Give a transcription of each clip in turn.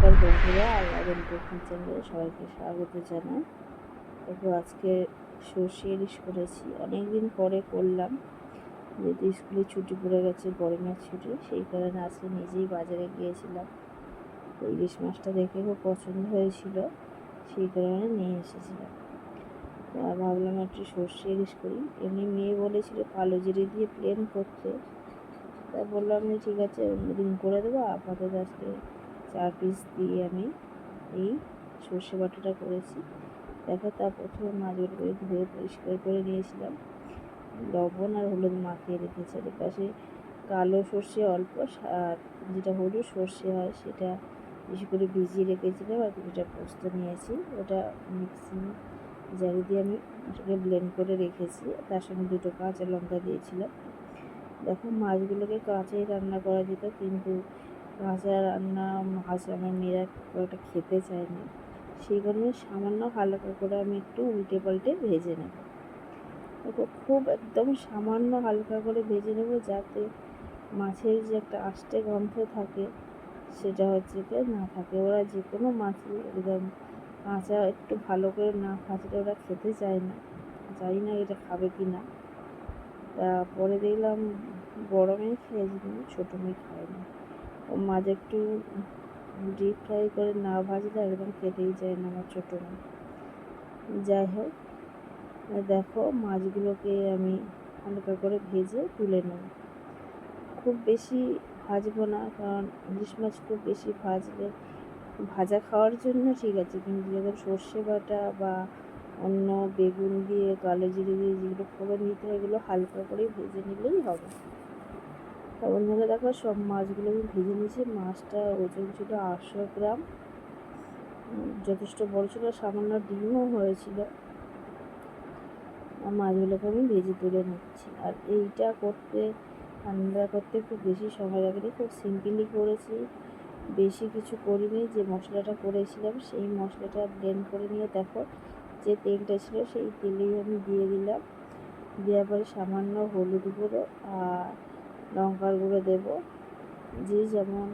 নমস্কার বন্ধুরা, আল্লাহর কুকিং চ্যানেলে সবাইকে স্বাগত জানাই। দেখো আজকে সর্ষে ইলিশ করেছি, অনেকদিন পরে করলাম, যেহেতু স্কুলে ছুটি পড়ে গেছে, গরমের ছুটি, সেই কারণে আজকে নিজেই বাজারে গিয়েছিলাম। তো ইলিশ মাছটা দেখে খুব পছন্দ হয়েছিল, সেই কারণে নিয়ে এসেছিলাম। আর ভাবলাম একটু সর্ষে ইলিশ করি। এমনি মেয়ে বলেছিল কালো জিরে দিয়ে প্লেন করতে, তাই বললাম যে ঠিক আছে অন্যদিন করে দেবো, আপাতত আজকে 4 পিস দিয়ে আমি এই সর্ষে বাটাটা করেছি। দেখো তার প্রথমে মাছগুলোকে ধুয়ে পরিষ্কার করে নিয়েছিলাম, লবণ আর হলুদ মাখিয়ে রেখেছি। আর পাশে কালো সর্ষে অল্প, আর যেটা হলুদ সর্ষে হয় সেটা বেশি করে ভিজিয়ে রেখেছিলাম। আর কিছুটা পোস্ত নিয়েছি, ওটা মিক্সিং জারি দিয়ে আমি ওটাকে ব্লেন্ড করে রেখেছি। তার সঙ্গে 2টো কাঁচা লঙ্কা দিয়েছিলাম। দেখো মাছগুলোকে কাঁচাই রান্না করা যেত, কিন্তু কাঁচা রান্না মাছ আমার মেয়েরা খুব একটা খেতে চায় না, সেই কারণে সামান্য হালকা করে আমি একটু উল্টে পাল্টে ভেজে নেব। দেখো খুব একদম সামান্য হালকা করে ভেজে নেব, যাতে মাছের যে একটা আষ্টে গন্ধ থাকে সেটা হচ্ছে কি না থাকে। ওরা যে কোনো মাছই একদম কাঁচা একটু ভালো করে না ভাজলে ওরা খেতে চায় না, জানি না এটা খাবে কি না। তারপরে দেখলাম বড় মেয়ে খেয়েছি, ছোটো মেয়ে খায়নি। ও মাছ একটু ডিপ ফ্রাই করে না ভাজলে একদম খেতেই চায় না আমার ছোটো মেয়ে। যাই হোক, দেখো মাছগুলোকে আমি হালকা করে ভেজে তুলে নেব। খুব বেশি ভাজবো না, কারণ ইলিশ মাছ খুব বেশি ভাজলে ভাজা খাওয়ার জন্য ঠিক আছে, কিন্তু যখন সর্ষে বাটা বা অন্য বেগুন দিয়ে কালো জিরে দিয়ে যেগুলো ফোড়ন দিতে হয়, এগুলো হালকা করে ভেজে নিলেই হবে। তা বন্ধুরা দেখো সব মাছগুলো আমি ভেজে নিয়েছি। মাছটা ওজন ছিল 800 গ্রাম, যথেষ্ট বড় ছিল, সামান্য ডিমও হয়েছিল। মাছগুলোকে আমি ভেজে তুলে নিচ্ছি। আর এইটা করতে, রান্না করতে খুব বেশি সময় লাগেনি, খুব সিম্পলি করেছি, বেশি কিছু করিনি। যে মশলাটা করেছিলাম সেই মশলাটা ব্লেন্ড করে নিয়ে দেখো যে তেলটা ছিল সেই তেলেই আমি দিয়ে দিলাম। দেওয়ার পরে সামান্য হলুদ গুঁড়ো আর লঙ্কার গুঁড়ো দেবো, যে যেমন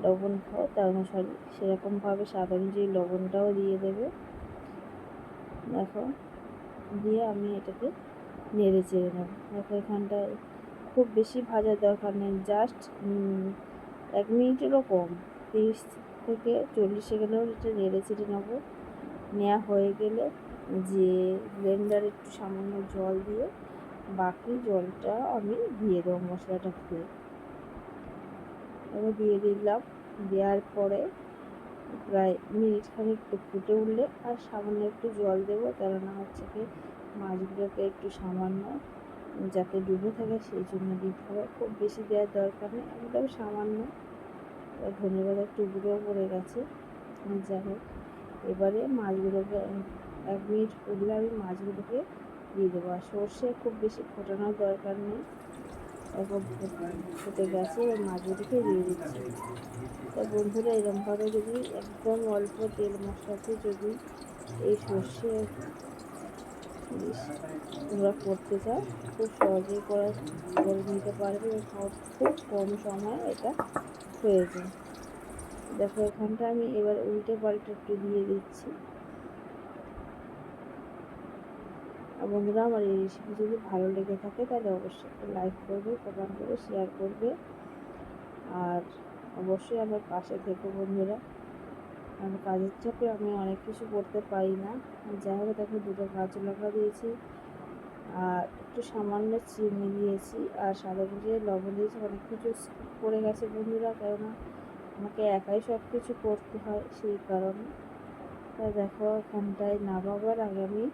লবণ খাও তার অনুসারে সেরকমভাবে স্বাদ অনুযায়ী লবণটাও দিয়ে দেবে। দেখো দিয়ে আমি এটাকে নেড়ে চেড়ে নেব। দেখো এখানটায় খুব বেশি ভাজার দরকার নেই, জাস্ট 1 মিনিটেরও কম, 30 থেকে 40 সেকেন্ডেও এটা নেড়ে চেড়ে নেবো। নেওয়া হয়ে গেলে যে ব্লেন্ডারে একটু সামান্য জল দিয়ে বাকি জলটা আমি দিয়ে দেবো মশলাটা ধুয়ে। আমি দিয়ে দিলাম। দেওয়ার পরে প্রায় মিনিট খানিক ফুটে উঠলে আর সামান্য একটু জল দেবো, কেননা হচ্ছে কি মাছগুলোকে একটু সামান্য যাতে ডুবে থাকে সেই জন্য দিতে হবে। খুব বেশি দেওয়ার দরকার নেই, একদম সামান্য। ধনেপাতার টুকরোও পড়ে গেছে। যাই হোক, এবারে মাছগুলোকে 1 মিনিট ফুটলে আমি মাছগুলোকে দিয়ে দেবো। আর সর্ষে খুব বেশি ফোটানোর দরকার নেই, এখন ফুটে গেছে, এবার মাছগুলোকে দিয়ে দিচ্ছি। তা বন্ধুরা এরকমভাবে যদি একদম অল্প তেল মশলাতে যদি এই সর্ষে ইলিশ তোমরা করতে চাও, খুব সহজেই করে নিতে পারবে, খুব কম সময়ে এটা হয়ে যায়। দেখো এখানটা আমি এবার উল্টে পাল্টে একটু দিয়ে দিচ্ছি। আর বন্ধুরা আমার এই রেসিপি যদি ভালো লেগে থাকে তাহলে অবশ্যই লাইক করবে, কমেন্ট করবে, শেয়ার করবে, আর অবশ্যই আমার পাশে থেকো বন্ধুরা। আর কাজের চাপে আমি অনেক কিছু করতে পারি না। যাই হোক দেখো 2টো কাঁচা লঙ্কা দিয়েছি, আর একটু সামান্য চিনি দিয়েছি, আর সাদা ভুজিয়ে লবণ দিয়েছি। অনেক কিছু স্কিপ করে গেছে বন্ধুরা, কেননা আমাকে একাই সব কিছু করতে হয়, সেই কারণে। তা দেখো এখানটায় নামাবার আগে আমি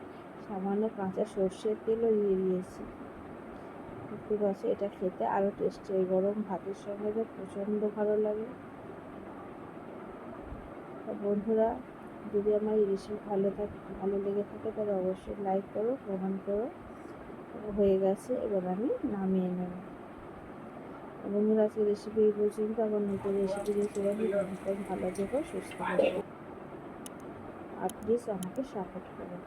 সামান্য কাঁচা সর্ষের তেলও দিয়ে দিয়েছি। দেখতে পাচ্ছি এটা খেতে আরও টেস্টি, ওই গরম ভাতের সঙ্গে তো প্রচণ্ড ভালো লাগে। তা বন্ধুরা যদি আমার এই রেসিপি ভালো লেগে থাকে তাহলে অবশ্যই লাইক করো, কমেন্ট করো। হয়ে গেছে, এবার আমি নামিয়ে নেব। বন্ধুরা আজকে রেসিপি এই পর্যন্ত, আবার নতুন রেসিপি নিয়ে চলে আসবে। ভালো থেকো, সুস্থ থাকো, আর প্লিজ আমাকে সাপোর্ট করো।